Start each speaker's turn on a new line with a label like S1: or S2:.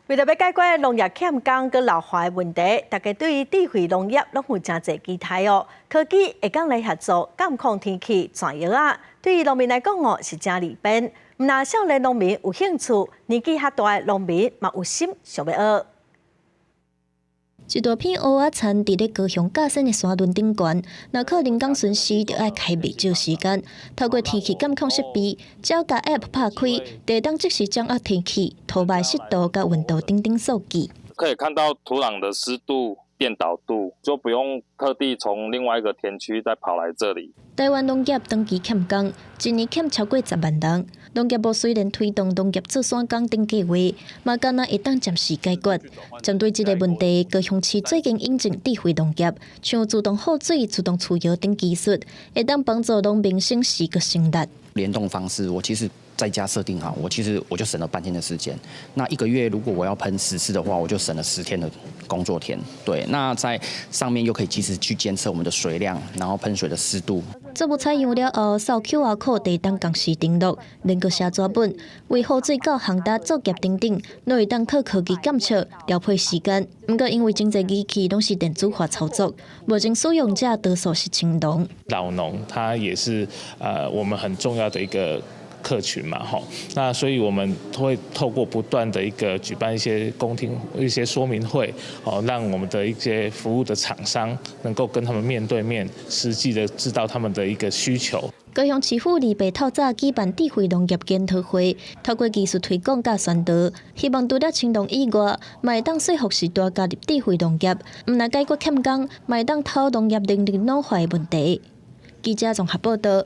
S1: 为了要解决农业欠工跟老化的问题，大家对于智慧农业拢有真侪期待哦。科技会讲来协助监控天气、转药啊，对于农民来讲哦是真利便。唔那少年农民有兴趣，年纪较大的农民嘛有心想要学。
S2: 一大片乌仔田伫咧高雄架线的山峦顶悬，若靠人工巡视，就要开未少时间。透过天气监控设备，只要甲 App 拍开，就当即时掌握天气、土埋湿度甲温度等等数据。
S3: 可以看到土壤的湿度、变导度，就不用特地从另外一个田区再跑来这里。
S2: 台湾农业长期欠工，一年欠超过10万人。农业部虽然推动农业做山工等计划，嘛敢若会当暂时解决。针对这个问题，高雄市最近引进智慧农业，像自动护水、自动除药等技术，会当帮助农民省时和省力。
S4: 联动方式，我其实在家设定好，我就省了半天的时间。那一个月如果我要喷10次的话，我就省了10天的工作天。对，那在上面又可以及时去监测我们的水量，然后喷水的湿度。
S2: 作物采样了后，扫 QR code 地当同时登录，连个写纸本，为雨水到航达作业等等，都会当靠科技监测调配时间。不过因为真侪仪器拢是电子化操作，目前使用者多数是青农。
S5: 老农他也是我们很重要的一个客群嘛，哈，那所以我们会透过不断的举办一些公听、一些说明会，哦，让我们的一些服务的厂商能够跟他们面对面，实际的知道他们的一个需求。
S2: 高雄市府2月透早举办智慧农业检讨会，透过技术推广甲宣导，希望除了青农以外，嘛会当说服时代加入智慧农业，唔但解决欠工，嘛会当讨农业能力老化的问题。记者综合报道。